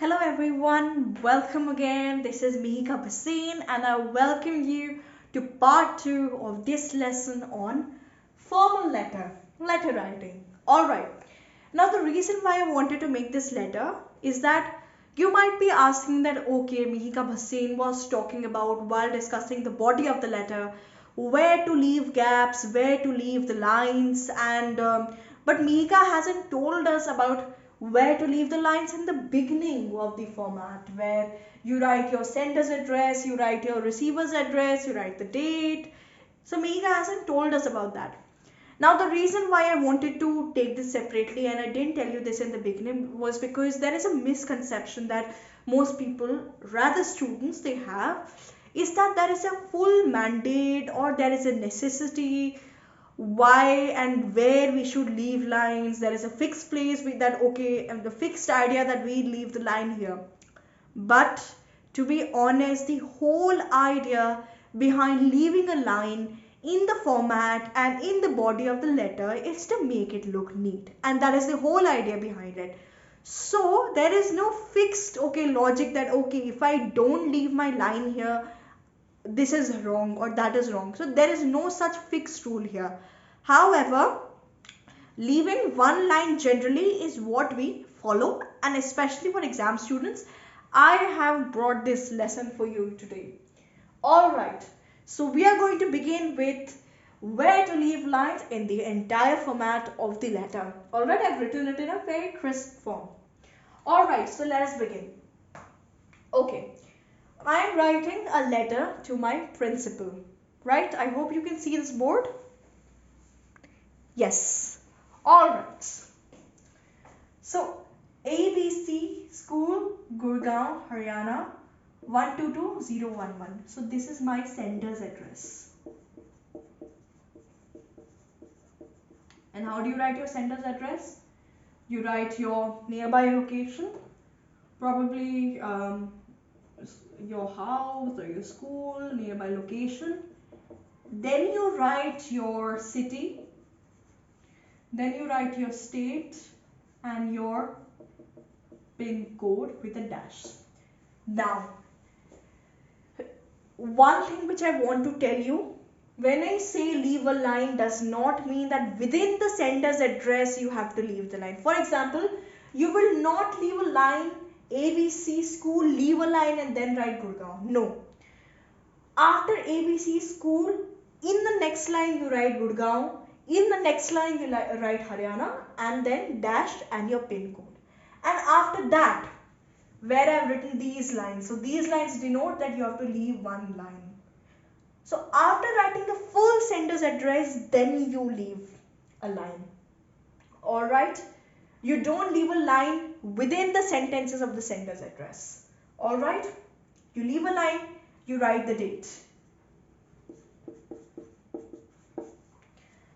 Hello everyone, welcome again. This is Mihika Bhasin and I welcome you to part 2 of this lesson on formal letter writing. Alright, now the reason why I wanted to make this letter is that you might be asking that okay, Mihika Bhasin was talking about while discussing the body of the letter, where to leave gaps, where to leave the lines but Mihika hasn't told us about where to leave the lines in the beginning of the format where you write your sender's address, you write your receiver's address, you write the date. So Mehika hasn't told us about that. Now the reason why I wanted to take this separately and I didn't tell you this in the beginning was because there is a misconception that most people, rather students, they have is that there is a full mandate or there is a necessity why and where we should leave lines. There is a fixed place with that, okay, and the fixed idea that we leave the line here. But to be honest, the whole idea behind leaving a line in the format and in the body of the letter is to make it look neat, and that is the whole idea behind it. So there is no fixed okay logic that okay, if I don't leave my line here, this is wrong or that is wrong. So there is no such fixed rule here. However, leaving one line generally is what we follow, and especially for exam students, I have brought this lesson for you today. Alright, so we are going to begin with where to leave lines in the entire format of the letter. Alright, I've written it in a very crisp form. Alright, so let us begin. Okay, I am writing a letter to my principal. Right, I hope you can see this board. Yes. Alright. So, ABC School, Gurgaon, Haryana, 122011. So, this is my sender's address. And how do you write your sender's address? You write your nearby location, probably your house or your school, nearby location. Then you write your city. Then you write your state and your PIN code with a dash. Now, one thing which I want to tell you, when I say leave a line does not mean that within the sender's address you have to leave the line. For example, you will not leave a line ABC school, leave a line and then write Gurgaon. No. After ABC school, in the next line you write Gurgaon, in the next line you write Haryana and then dash and your PIN code. And after that, where I have written these lines, so these lines denote that you have to leave one line. So after writing the full sender's address, then you leave a line. Alright, you don't leave a line within the sentences of the sender's address. Alright, you leave a line, you write the date.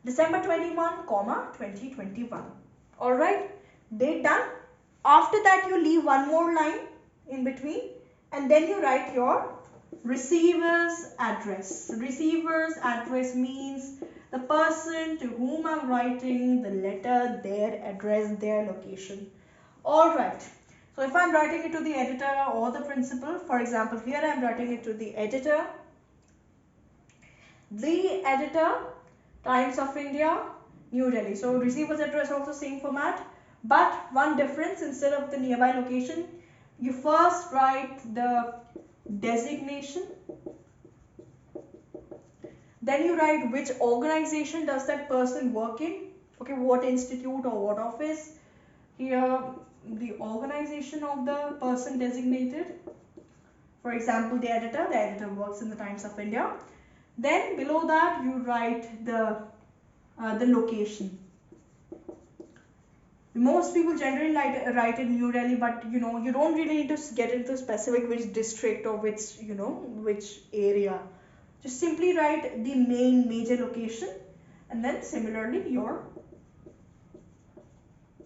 December 21, 2021. Alright, date done. After that you leave one more line in between and then you write your receiver's address. Receiver's address means the person to whom I'm writing the letter, their address, their location. Alright, so if I'm writing it to the editor or the principal, for example here I'm writing it to the editor. The editor, Times of India, New Delhi. So receiver's address also same format, but one difference, instead of the nearby location, you first write the designation, then you write which organization does that person work in, okay, what institute or what office. Here the organization of the person designated, for example the editor works in the Times of India. Then below that you write the location. Most people generally write in New Delhi, but you don't really need to get into specific which district or which area. Just simply write the major location and then similarly your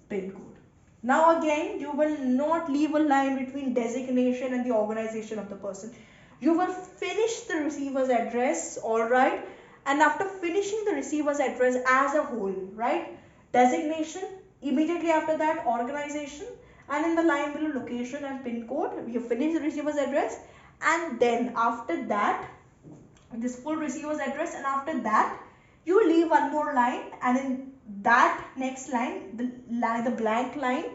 PIN code. Now again, you will not leave a line between designation and the organization of the person. You will finish the receiver's address, alright, and after finishing the receiver's address as a whole, right, designation, immediately after that organization, and in the line below location and pin code, you finish the receiver's address, and then after that, this full receiver's address, and after that you leave one more line, and in that next line, the blank line,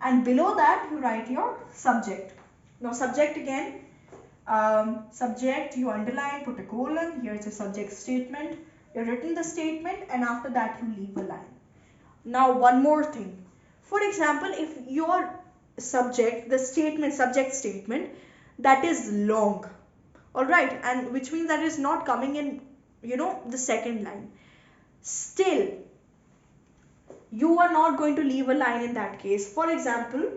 and below that you write your subject. Now subject again, subject you underline, put a colon, here's a subject statement, you've written the statement, and after that you leave a line. Now one more thing, for example, if your subject, the statement, subject statement, that is long, all right, and which means that is not coming in, the second line, still you are not going to leave a line in that case. For example,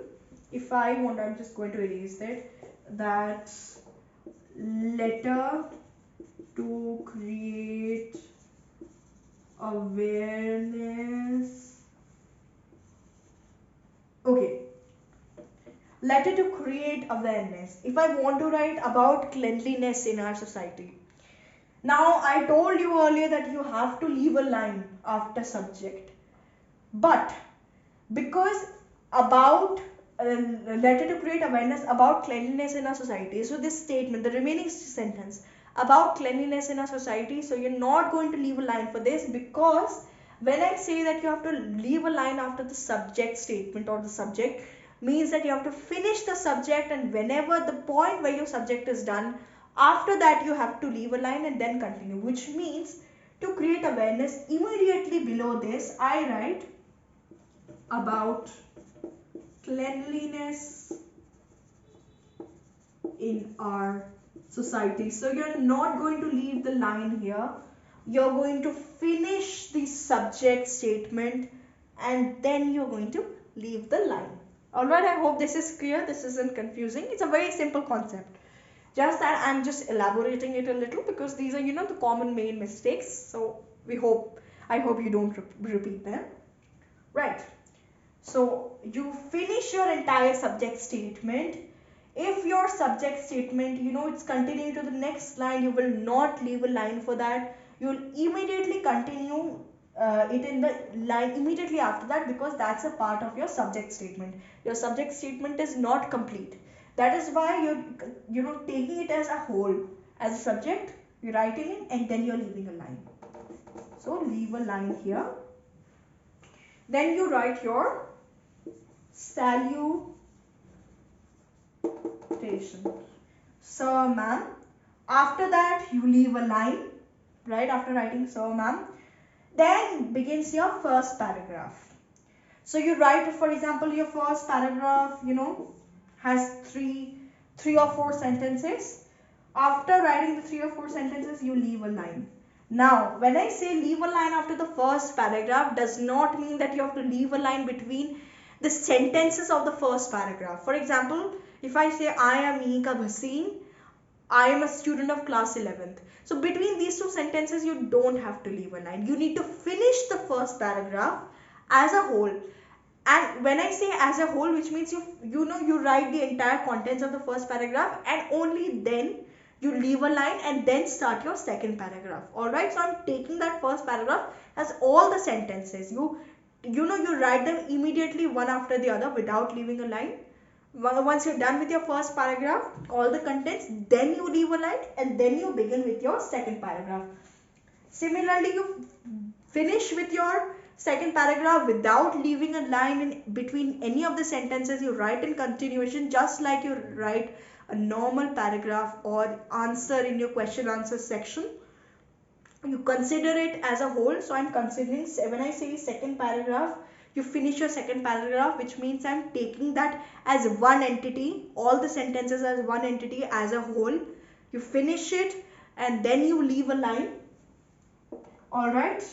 if I want, I'm just going to erase that letter to create awareness. Okay, letter to create awareness. If I want to write about cleanliness in our society, now I told you earlier that you have to leave a line after subject, but because about letter to create awareness about cleanliness in our society, so this statement, the remaining sentence about cleanliness in our society, so you're not going to leave a line for this, because when I say that you have to leave a line after the subject statement or the subject, means that you have to finish the subject, and whenever the point where your subject is done, after that you have to leave a line and then continue, which means to create awareness, immediately below this I write about cleanliness in our society. So you're not going to leave the line here, you're going to finish the subject statement, and then you're going to leave the line. Alright, I hope this is clear, this isn't confusing. It's a very simple concept, just that I'm just elaborating it a little, because these are the common main mistakes, so I hope you don't repeat them. Right, so you finish your entire subject statement. If your subject statement, it's continuing to the next line, you will not leave a line for that. You'll immediately continue it in the line immediately after that, because that's a part of your subject statement. Your subject statement is not complete. That is why you're taking it as a whole, as a subject, you're writing it, and then you're leaving a line. So leave a line here. Then you write your salutation. Sir, ma'am. After that, you leave a line, right after writing sir, ma'am. Then begins your first paragraph. So you write, for example, your first paragraph, has three or four sentences. After writing the 3 or 4 sentences, you leave a line. Now, when I say leave a line after the first paragraph, does not mean that you have to leave a line between the sentences of the first paragraph. For example, if I say I am Meeka Bhasin, I am a student of class 11th. So between these two sentences, you don't have to leave a line. You need to finish the first paragraph as a whole. And when I say as a whole, which means you write the entire contents of the first paragraph, and only then you leave a line and then start your second paragraph. Alright, so I'm taking that first paragraph as all the sentences. You write them immediately one after the other without leaving a line. Once you're done with your first paragraph, all the contents, then you leave a line, and then you begin with your second paragraph. Similarly, you finish with your second paragraph without leaving a line in between any of the sentences. You write in continuation, just like you write a normal paragraph or answer in your question answer section. You consider it as a whole. So I'm considering, when I say second paragraph, you finish your second paragraph, which means I'm taking that as one entity, all the sentences as one entity, as a whole. You finish it and then you leave a line. Alright,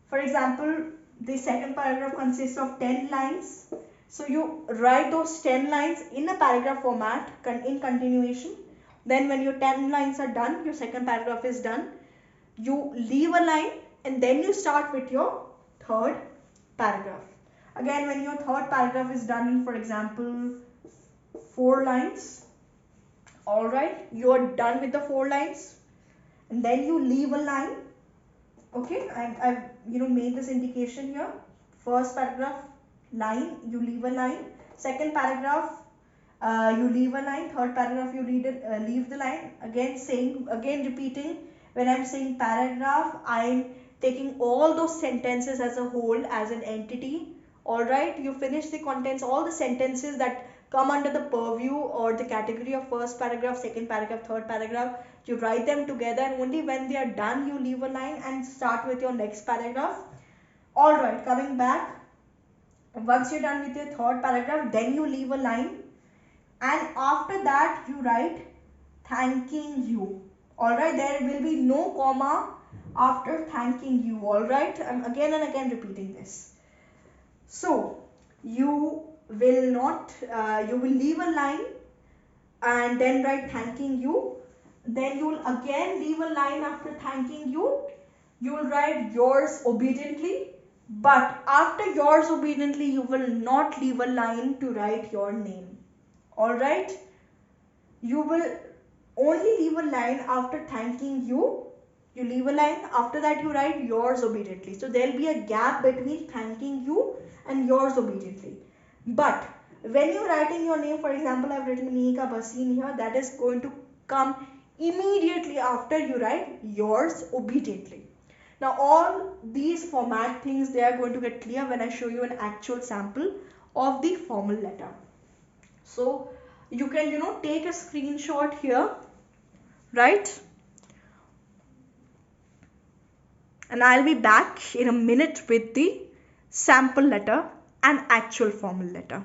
for example, the second paragraph consists of 10 lines. So you write those 10 lines in a paragraph format in continuation. Then when your 10 lines are done, your second paragraph is done, you leave a line and then you start with your third paragraph. Again, when your third paragraph is done in, for example, 4 lines, alright, you are done with the 4 lines, and then you leave a line. Okay, I've made this indication here. First paragraph line, you leave a line. Second paragraph, you leave a line. Third paragraph, you leave the line. Again repeating. When I'm saying paragraph, I'm taking all those sentences as a whole, as an entity. All right, you finish the contents, all the sentences that come under the purview or the category of first paragraph, second paragraph, third paragraph. You write them together, and only when they are done, you leave a line and start with your next paragraph. All right, coming back. Once you're done with your third paragraph, then you leave a line, and after that you write thanking you. All right, there will be no comma after thanking you. All right, I'm again and again repeating this. So you will not, you will leave a line and then write thanking you. Then you will again leave a line after thanking you. You will write yours obediently. But after yours obediently, you will not leave a line to write your name. Alright? You will only leave a line after thanking you. You leave a line. After that, you write yours obediently. So there will be a gap between thanking you and yours obediently. But when you're writing your name, for example, I've written Mihika Bhasin here, that is going to come immediately after you write yours obediently. Now all these format things, they are going to get clear when I show you an actual sample of the formal letter. So you can, take a screenshot here, right? And I'll be back in a minute with the sample letter and actual formal letter.